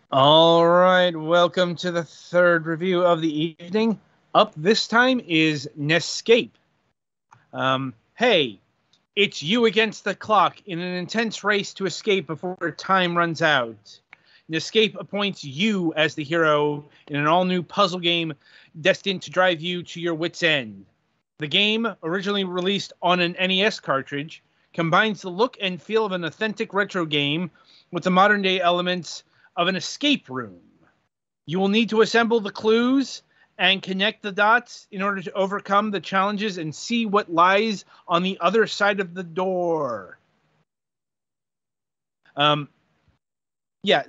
All right, welcome to the third review of the evening. Up this time is NEScape. Hey, it's you against the clock in an intense race to escape before time runs out. NEScape appoints you as the hero in an all-new puzzle game destined to drive you to your wits' end. The game, originally released on an NES cartridge, combines the look and feel of an authentic retro game with the modern-day elements of an escape room. You will need to assemble the clues and connect the dots in order to overcome the challenges and see what lies on the other side of the door. Um,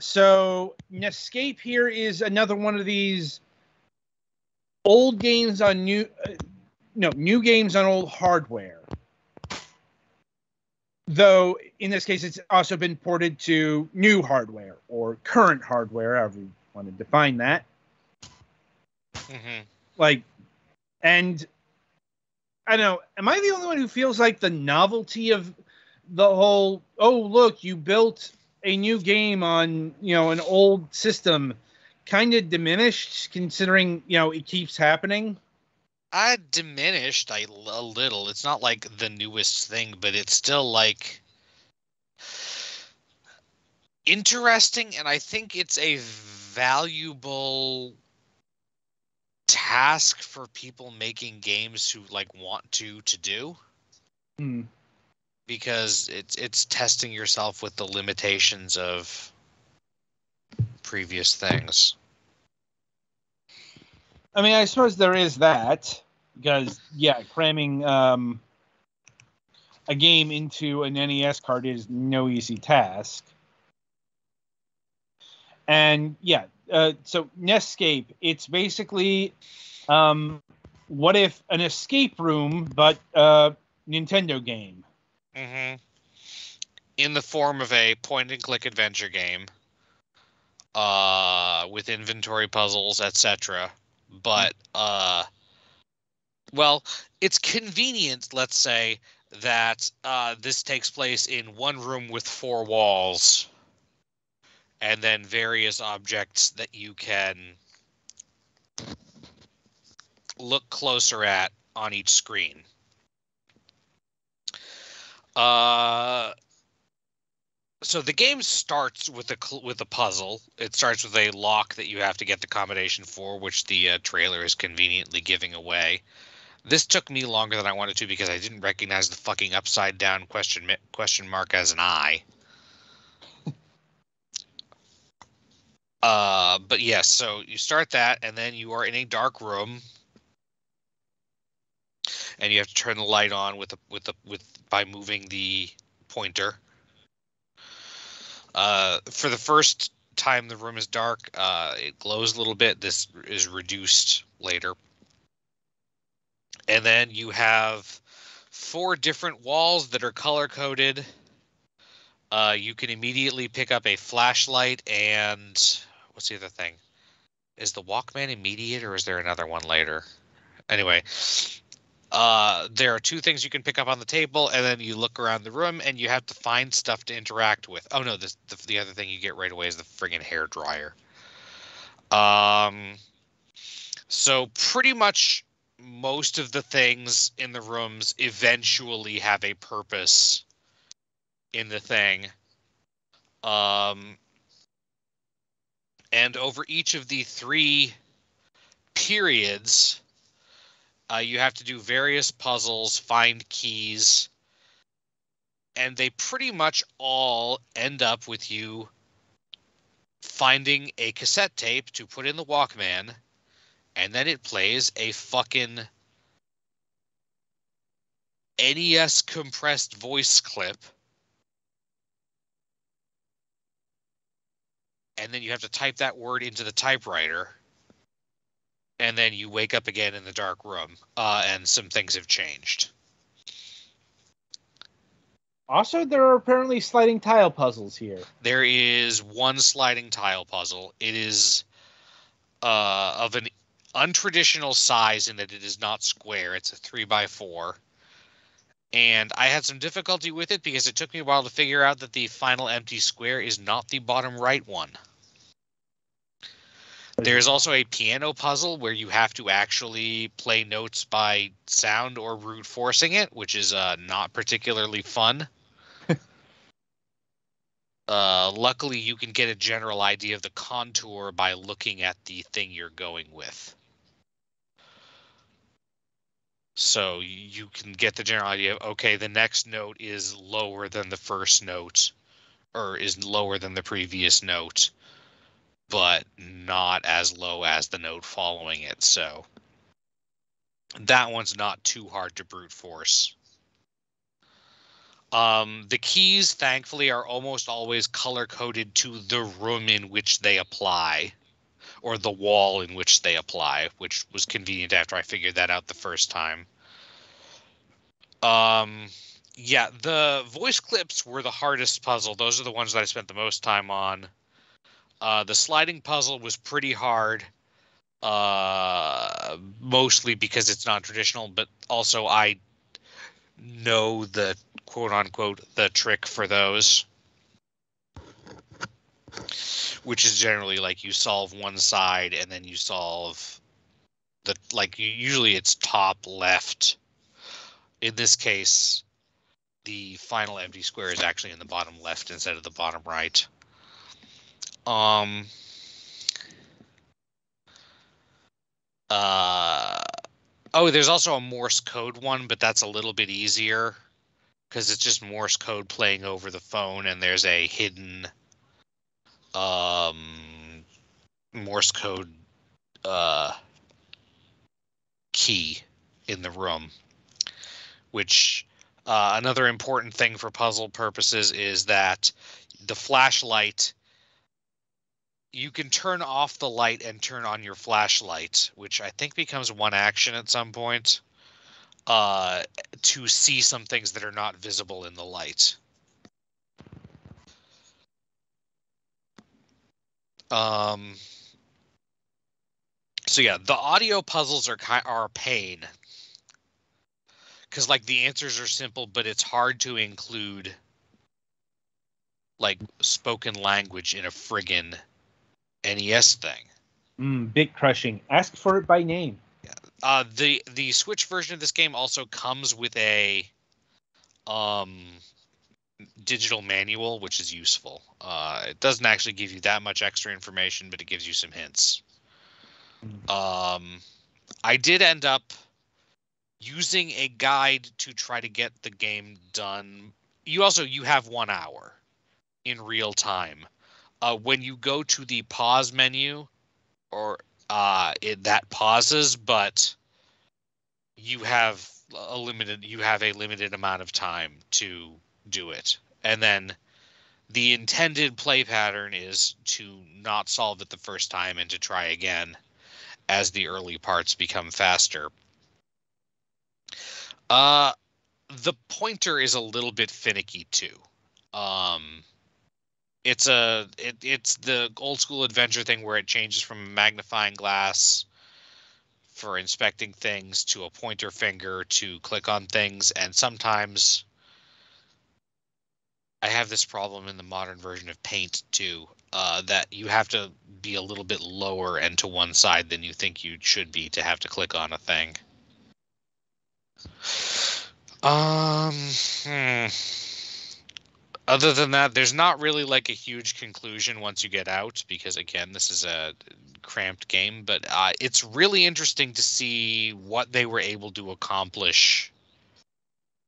so Nescape here is another one of these old games on new games on old hardware. Though in this case, it's also been ported to new hardware or current hardware, however you want to define that. Mm-hmm. And I don't know, am I the only one who feels like the novelty of the whole, oh, look, you built a new game on, an old system kind of diminished considering, it keeps happening? I diminished a little. It's not like the newest thing, but it's still like interesting, and I think it's a valuable task for people making games who want to do. Because it's testing yourself with the limitations of previous things. I mean, I suppose there is that, because, cramming a game into an NES card is no easy task. And, so NEScape, it's basically what if an escape room, but a Nintendo game? Mm-hmm. In the form of a point-and-click adventure game. With inventory puzzles, etc. But, well, it's convenient, let's say, that this takes place in one room with 4 walls, and then various objects that you can look closer at on each screen. So the game starts with a puzzle. It starts with a lock that you have to get the combination for, which the trailer is conveniently giving away. This took me longer than I wanted to because I didn't recognize the fucking upside down question mark as an eye. But yes, so you start that, and then you are in a dark room, and you have to turn the light on by moving the pointer. For the first time the room is dark, it glows a little bit. This is reduced later. And then you have 4 different walls that are color-coded. You can immediately pick up a flashlight and... What's the other thing? Is the Walkman immediate, or is there another one later? Anyway, there are 2 things you can pick up on the table, and then you look around the room, and you have to find stuff to interact with. Oh, no, the other thing you get right away is the friggin' hairdryer. So pretty much most of the things in the rooms eventually have a purpose in the thing. And over each of the 3 periods, you have to do various puzzles, find keys, and they pretty much all end up with you finding a cassette tape to put in the Walkman, and then it plays a fucking NES compressed voice clip. And then you have to type that word into the typewriter. And then you wake up again in the dark room. And some things have changed. Also, there are apparently sliding tile puzzles here. There is 1 sliding tile puzzle. It is of an untraditional size in that it is not square. It's a 3x4. And I had some difficulty with it because it took me a while to figure out that the final empty square is not the bottom right one. There's also a piano puzzle where you have to actually play notes by sound or brute forcing it, which is not particularly fun. Luckily, you can get a general idea of the contour by looking at the thing you're going with. So you can get the general idea of, okay, the next note is lower than the first note, or is lower than the previous note, but not as low as the note following it. So that one's not too hard to brute force. The keys, thankfully, are almost always color-coded to the room in which they apply, or the wall in which they apply, which was convenient after I figured that out the first time. Yeah, the voice clips were the hardest puzzle. Those are the ones that I spent the most time on. The sliding puzzle was pretty hard, mostly because it's non-traditional, but also I know the quote-unquote the trick for those, which is generally like you solve one side and then you solve the, like, usually it's top left. In this case, the final empty square is actually in the bottom left instead of the bottom right. Oh, there's also a Morse code one, but that's a little bit easier because it's just Morse code playing over the phone, and there's a hidden Morse code key in the room, which another important thing for puzzle purposes is that the flashlight, you can turn off the light and turn on your flashlight, which I think becomes one action at some point, to see some things that are not visible in the light. So yeah, the audio puzzles are a pain, because like the answers are simple, but it's hard to include like spoken language in a friggin' NES thing. Bit crushing. Ask for it by name. Yeah. The Switch version of this game also comes with a digital manual, which is useful. It doesn't actually give you that much extra information, but it gives you some hints. I did end up using a guide to try to get the game done. You have 1 hour in real time. When you go to the pause menu, or that pauses, but you have a limited amount of time to do it. And then the intended play pattern is to not solve it the first time and to try again as the early parts become faster. The pointer is a little bit finicky too. It's the old school adventure thing where it changes from a magnifying glass for inspecting things to a pointer finger to click on things, and sometimes I have this problem in the modern version of Paint too, that you have to be a little bit lower and to one side than you think you should be to have to click on a thing. Other than that, there's not really like a huge conclusion once you get out, because again, this is a cramped game, but it's really interesting to see what they were able to accomplish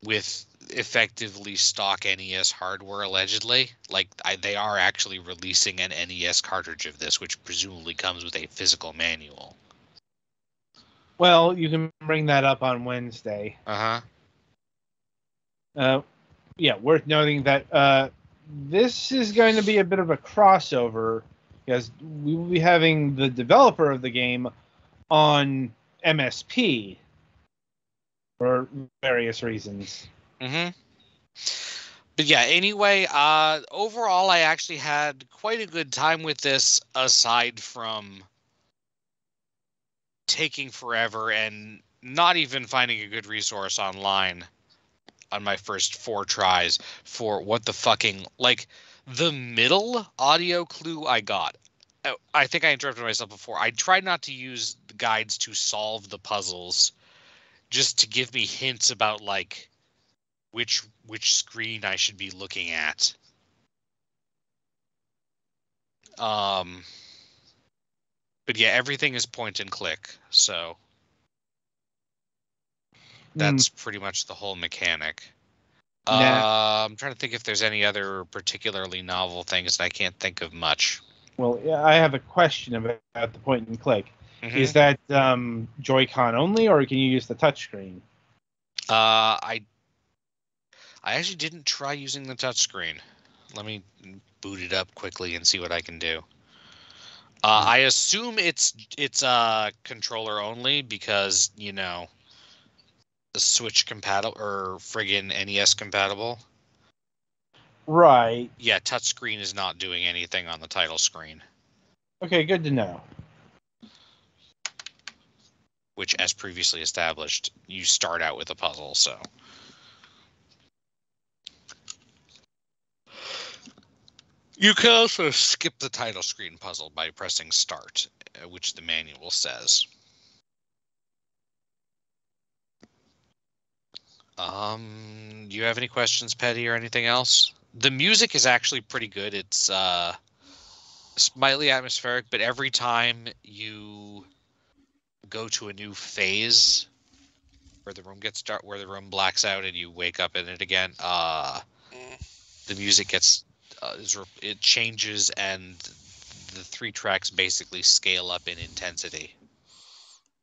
with effectively stock NES hardware, allegedly. Like, they are actually releasing an NES cartridge of this, which presumably comes with a physical manual. Well, you can bring that up on Wednesday. Yeah, worth noting that this is going to be a bit of a crossover, because we will be having the developer of the game on MSP for various reasons. But yeah, anyway, overall, I actually had quite a good time with this, aside from taking forever and not even finding a good resource online on my first 4 tries for what the fucking, like, the middle audio clue I got. I think I interrupted myself before. I try not to use the guides to solve the puzzles, just to give me hints about like which screen I should be looking at. But yeah, everything is point and click, so that's pretty much the whole mechanic. I'm trying to think if there's any other particularly novel things, and I can't think of much. Well, yeah, I have a question about the point and click. Mm-hmm. Is that Joy-Con only, or can you use the touchscreen? I actually didn't try using the touchscreen. Let me boot it up quickly and see what I can do. I assume it's controller only because, you know, the Switch compatible or friggin' NES compatible. Right. Yeah, touchscreen is not doing anything on the title screen. Okay, good to know. Which, as previously established, you start out with a puzzle, so. You can also skip the title screen puzzle by pressing start, which the manual says. Do you have any questions, Petty, or anything else? The music is actually pretty good. It's slightly atmospheric, but every time you go to a new phase where the room gets dark, where the room blacks out and you wake up in it again, the music gets it changes, and the 3 tracks basically scale up in intensity.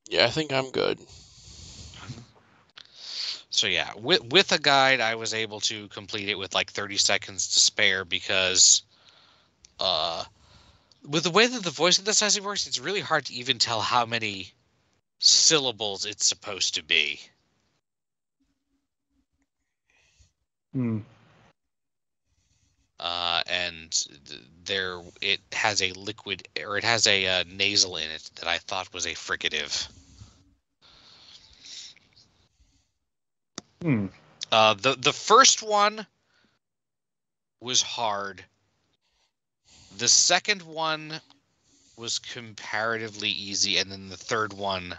Yeah, I think I'm good. So yeah, with a guide, I was able to complete it with like 30 seconds to spare because, with the way that the voice synthesizer works, it's really hard to even tell how many syllables it's supposed to be. And it has a liquid, or it has a nasal in it that I thought was a fricative. The first one was hard. The second one was comparatively easy, and then the third one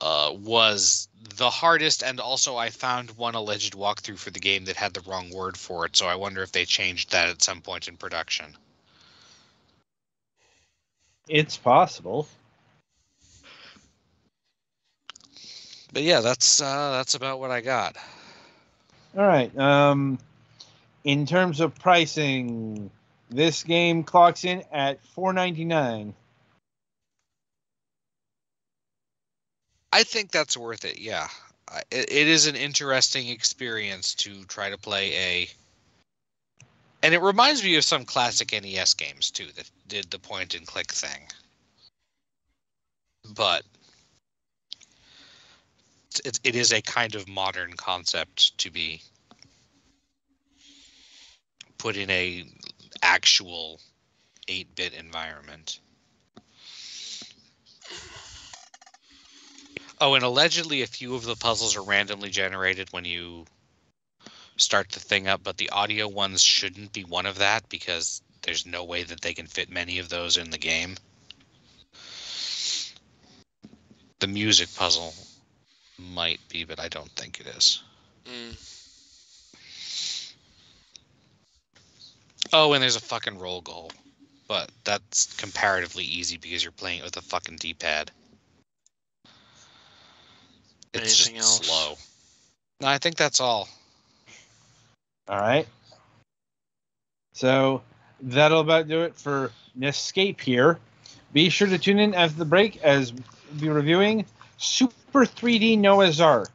was the hardest, and also I found one alleged walkthrough for the game that had the wrong word for it, so I wonder if they changed that at some point in production. It's possible. But yeah, that's about what I got. All right. In terms of pricing, this game clocks in at $4.99. I think that's worth it. Yeah, it is an interesting experience to try to play and it reminds me of some classic NES games too that did the point and click thing. But it is a kind of modern concept to be put in a actual 8-bit environment. Oh, and allegedly a few of the puzzles are randomly generated when you start the thing up, but the audio ones shouldn't be one of that because there's no way that they can fit many of those in the game. The music puzzle might be, but I don't think it is. Oh, and there's a fucking roll goal. But that's comparatively easy because you're playing it with a fucking D-pad. It's Anything just else? slow. No, I think that's all. All right. So that'll about do it for NEScape here. Be sure to tune in after the break as we'll be reviewing Super 3D Noah's Ark.